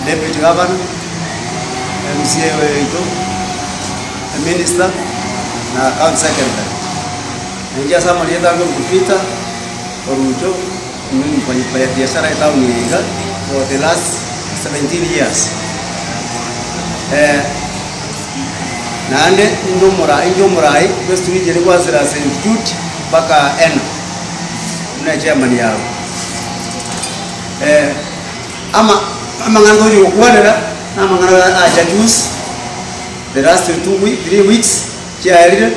Deputy Governor, MCA wetu, Minister na County Secretary. Ndio sasa mlienda kupita Orujo mimi kwa biashara ya town higa for the last 17 years. Naande ndio murai best ni jere kwa sera institute baka N na chairman yao. Ama ngando yo kwanera na mangana acha juice the last 3 weeks chairire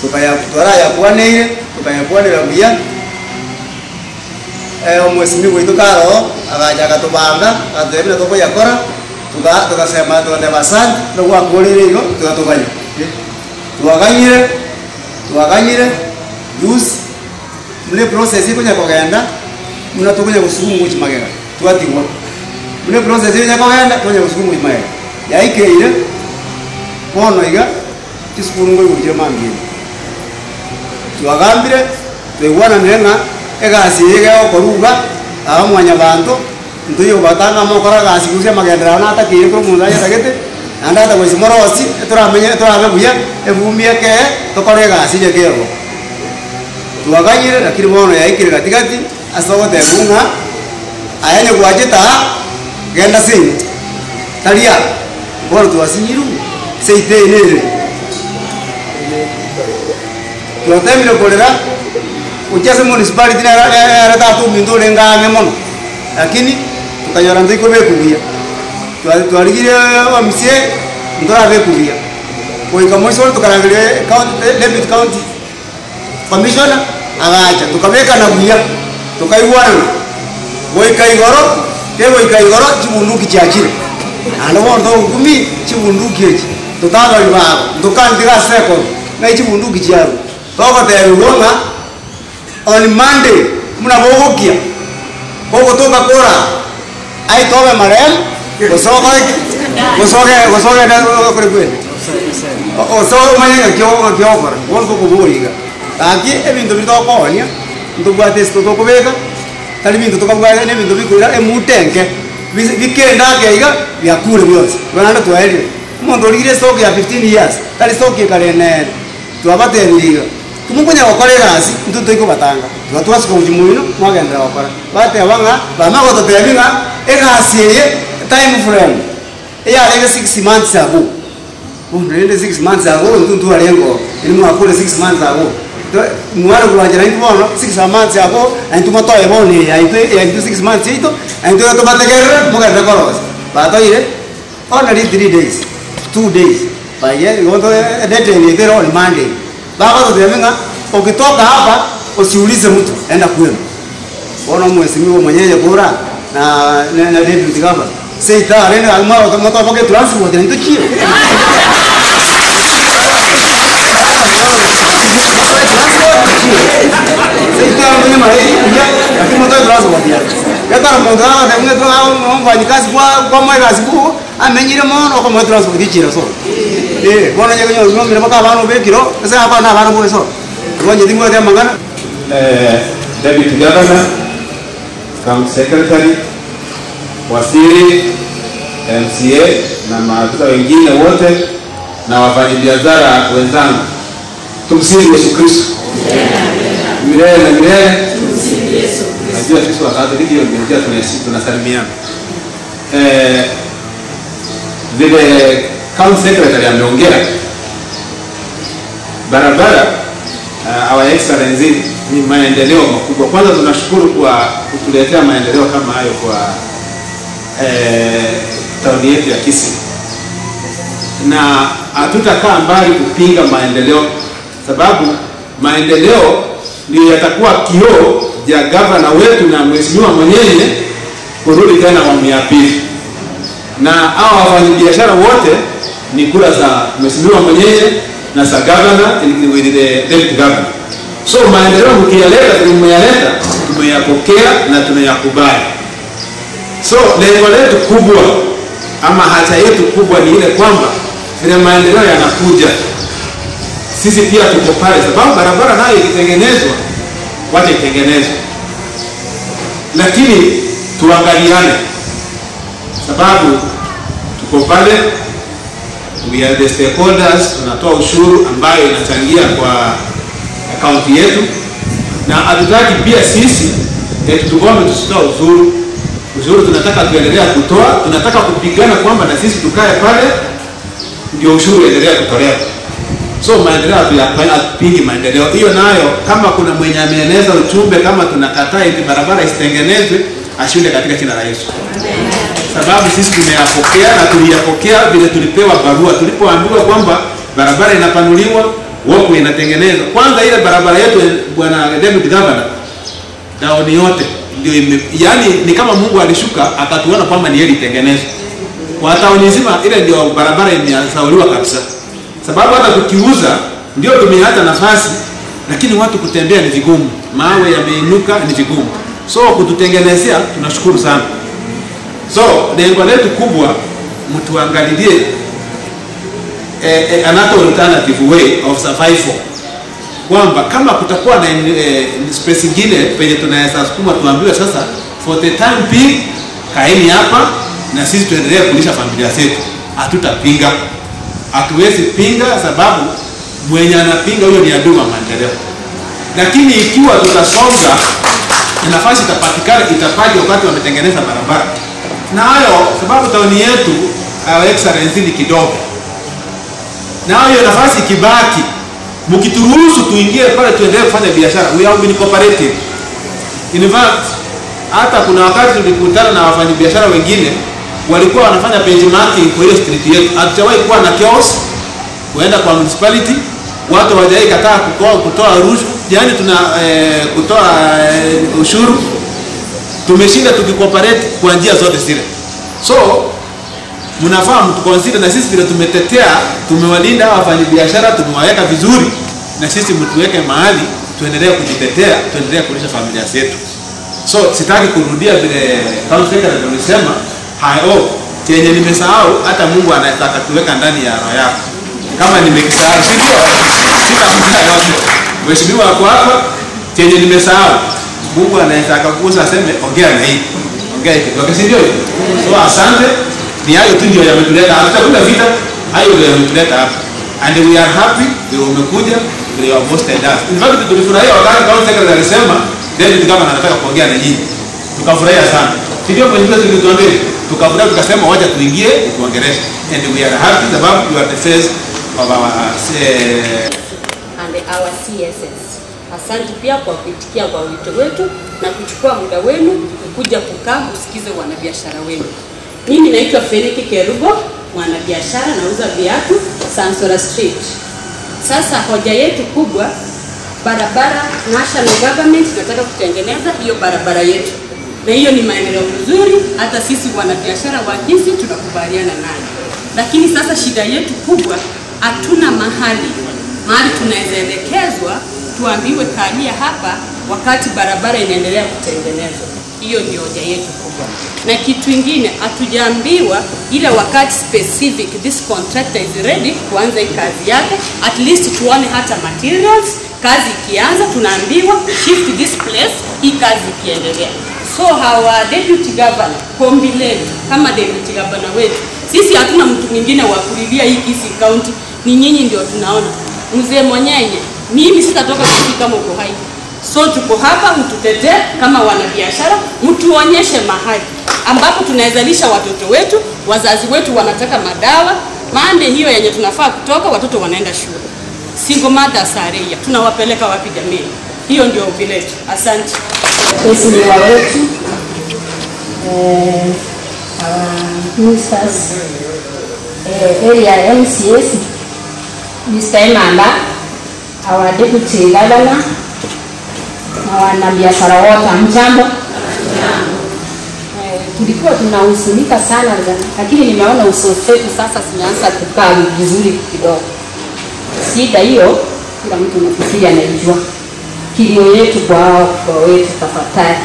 tukaya kutwara ya kwanere tukaya kwanera bia omwesimi wetu karo agaja katubanga atebile toko yakora tukasema tuende basant no kwa kolere yo tukatuganya tuwaganyire juice mle process iko nyakogenda mnatukunya kusumu chimagera tuatiwa mune process ya kwenda tonya kusumu chimagera yaikeire kono iga tiskurungo yuje mangi tuagambire twewana nenga egasi yega okoruga abamwanya bantu ntuyo batanga mokora gasi kusia magendera na atakire ko mundaye tagete anda ta kwisi morosi turamenye turabe buya evumie ke tokore gasi je kero tuaganyire lakini mono yaikire katikati asogote bunga ayanye kuajita genda sini talia bora tuwasinyiru seite nere tuwatemile kolera uchase municipality na tatu mindole ngane mono lakini tukanyora ndiko bekubia twaligire wa msie ndora bekubia kwa ikamoiso tukarangire Deputy County Commissioner agacha tukabeka na buya tukaiwana woikaigoro chibunduki chiachire ando bondo ngumi chibunduki echi tutaga ibaba ndukandiga second na chibunduki chiaro toko teruonga on Monday muna bogokia bogo toka kora ai tobe marem gosoge na kore kweli o so manya kyo kora wonko kuburiga taki ebintu bitokonya ndubate sto tokobeka tali bintu tukabwaya ne bintu bikurira emutenke bikenda keiga byakure byose bana twaeli umuntu ligire stock ya 15 years tali stock kalene twabateriga tumukunya wakore gasi ntuto iko batanga twatwasi ko jumuino mwagendera wakora bate abanga bamago totebinga egasi ye time frame ya lege 6 months ago unrende 6 months ago ntuntu alengo ilimu akule 6 months ago mwara kulanjira into 6 months ago and tumato ebone ya into 6 months ito and to bategera mugarra koros batoire only 3 days 2 days by year you want to date ni there on Monday baba to demenga ukitoka hapa usiulize mtu enda kwenu bona mwesimiwa mwenyewe bora na Deputy Governor seita arena almaro tomato poke transport into chio seita mwenye mahali lakini moto transport ya kata moto na mwenye mfanya kazi kwa mwezi huu amenyire mono kwa moto transport ichira so bona nyenyo ngombe mpaka bano bekiro sasa hapa na bano boy so ngoje dingo ya mangana Deputy Governor, County Secretary, Waziri, MCA na maafisa wengine wote na wafanyabiashara wenzangu. Tumsifu Yesu Kristo. Milele na milele. Tumsifu Yesu Kristo. Najua sisi Wakatoliki ndio tunasalimiana. Vile County Secretary ameongea barabara our excellency ni maendeleo makubwa. Kwanza tunashukuru kwa kutuletea maendeleo kama hayo kwa tauni yetu ya Kisii. Na hatutakaa mbali kupinga maendeleo sababu maendeleo ndio yatakuwa kioo ya gavana wetu na mheshimiwa mwenyewe kurudi tena awamu ya pili. Na hao wafanyabiashara wote ni kura za mheshimiwa mwenyewe na za gavana with the Deputy Governor. So maendeleo mkiyaleta tumeyapokea na tunayakubali. So lengo letu kubwa ama haja yetu kubwa ni ile kwamba vile maendeleo yanakuja sisi pia tuko pale sababu barabara nayo ikitengenezwa wacha itengenezwe. lakini tuangaliane, sababu tuko pale, we are the stakeholders, tunatoa ushuru ambayo inachangia kwa akaunti yetu, na hatutaki pia sisi tugombe tusitoa ushuru tunataka tuendelea kutoa, tunataka kupigana kwamba na sisi tukae pale ndio ushuru endelea kutolewa. So maendeleo hatupingi maendeleo. Hiyo nayo kama kuna mwenye ameeneza uchumbe kama tunakataa eti barabara isitengenezwe, ashinde katika jina la Yesu. Sababu sisi tumeyapokea na tuliyapokea vile tulipewa barua. Tulipoambiwa kwamba barabara inapanuliwa, walkway inatengenezwa. Kwanza ile barabara yetu bwana David Governor, daoni yote ndio yani ni kama Mungu alishuka akatuona kwamba ni yeye itengenezwe. Kwa tauni nzima ile ndio barabara imesauliwa kabisa. Sababu hata tukiuza ndio tumeacha nafasi, lakini watu kutembea ni vigumu. Mawe yameinuka ni vigumu. So kututengenezea tunashukuru sana. So lengo letu kubwa mtuangalilie another alternative way of survival. Kwamba kama kutakuwa na space nyingine penye tunaweza sukuma, tuambiwe sasa for the time being kaeni hapa na sisi tuendelee kulisha familia zetu. Hatutapinga. Hatuwezi pinga sababu mwenye anapinga huyo ni adui wa maendeleo. Lakini ikiwa tutasonga nafasi itapatikana itapaje wakati wametengeneza barabara. Na hayo sababu tauni yetu our excellency ni kidogo. Na hayo nafasi ikibaki mkituruhusu tuingie pale tuendelee kufanya biashara, we have been cooperative. In fact, hata kuna wakati tulikutana na wafanyabiashara wengine walikuwa wanafanya benchmarking kwa ile street yetu. Hatujawahi kuwa na chaos, kuenda kwa municipality, watu hawajai kataa kutoa rushwa, yani tuna kutoa ushuru. Tumeshinda tukikooperate kwa njia zote zile. So mnafahamu tukonsider na sisi vile tumetetea, tumewalinda wafanyabiashara, tumewaweka vizuri, na sisi mtuweke mahali tuendelee kujitetea, tuendelee kulisha familia zetu. So sitaki kurudia vile Council Secretary alisema, hayo chenye nimesahau hata Mungu anataka tuweka ndani ya roho yako. Kama nimekisahau sio sitakuta yote. Mheshimiwa wako hapa, chenye nimesahau Mungu anataka kukusa aseme ongea na hii. Ongea hiki. Wakati ndio hiyo. So asante, ni hayo tu ndio yametuleta hapa. Kuna vita hayo ndio yametuleta hapa. And we are happy ndio umekuja, ndio hosted us. In fact tulifurahia wakati Council Secretary alisema David kama anataka kuongea na nyinyi. Tukafurahia sana. Ndio mwenyewe tulituambia, tukafurahi tukasema wacha tuingie tuongeleshe. And we are happy sababu you are the face of our and our CSS. Asante pia kwa kuitikia kwa wito wetu na kuchukua muda wenu kuja kukaa usikize wanabiashara wenu. Mimi naitwa Feniki Kerubo, mwanabiashara nauza viatu Sansora Street. Sasa hoja yetu kubwa, barabara national government nataka kutengeneza hiyo barabara yetu. Na hiyo ni maendeleo mzuri, hata sisi wanabiashara wa Kisii tunakubaliana nayo. Lakini sasa shida yetu kubwa, hatuna mahali tunaweza elekezwa tuambiwe kalia hapa wakati barabara inaendelea kutengenezwa. Hiyo ndio hoja yetu kubwa. Na kitu kingine hatujaambiwa ile wakati specific this contractor is ready kuanza hii kazi yake, at least tuone hata materials, kazi ikianza tunaambiwa shift this place, hii kazi ikiendelea. So our deputy governor, kombi letu kama deputy governor wetu, sisi hatuna mtu mwingine wa kulilia hii Kisii County, ni nyinyi ndio tunaona. Mzee Monyenye, mimi sitatoka Kisii kama uko hai. So tuko hapa mtutetee kama wanabiashara, mtuonyeshe mahali ambapo tunawezalisha watoto wetu, wazazi wetu wanataka madawa, maande hiyo yenye tunafaa kutoka watoto wanaenda shule. Single mothers area, tunawapeleka wapi jamii? Hiyo ndio ombi letu. Asante. Mheshimiwa wetu, ministers, area MCS, Mr. Emanda, our deputy governor, na wanabiashara wote mjambo. Tulikuwa tunahuzunika sana, lakini nimeona uso wetu sasa zimeanza kukaa vizuri kidogo. Shida hiyo kila mtu anafikiria anajua. Kilio yetu kwa wetu tafadhali,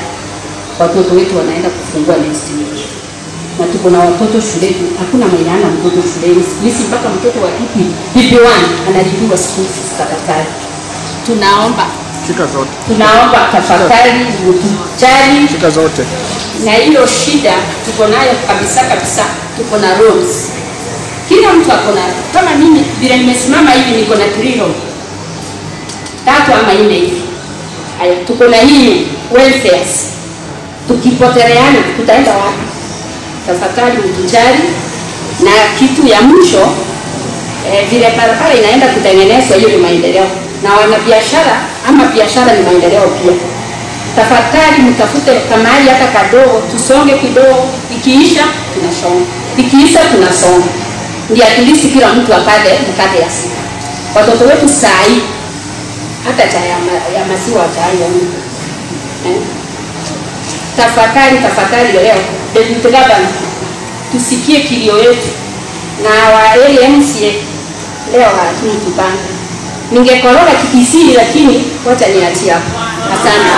watoto wetu wanaenda kufungua next week, na tuko na watoto shuleni, hakuna mwenye ana mtoto shuleni. Sisi mpaka mtoto wa PP1 analipiwa school fees tafadhali. Tunaomba Shika zote. Tunaomba tafadhali mtujali. Shika zote. Na hiyo shida tuko nayo kabisa kabisa, tuko na roads. Kila mtu ako na, kama mimi vile nimesimama hivi niko na 3 roads. 3 ama 4 hivi. Haya, tuko na hii welfares. Tukipoteleana tutaenda wapi? Tafadhali mtujali. Na kitu ya mwisho vile barabara inaenda kutengenezwa, hiyo ni maendeleo. Na wanabiashara ama biashara ni maendeleo pia. Tafadhali mtafute kamari hata kadogo, tusonge kidogo, ikiisha tunasonga. Ikiisha tunasonga. Ndio at least kila mtu apate mkate ya siku. Watoto wetu sai hata chai ya maziwa chai ya mtu. Tafadhali leo Deputy Governor tusikie kilio yetu na wa LMCA leo hatutupanga. Ningekoroga kikisiri lakini wacha niachie hapo. Asante.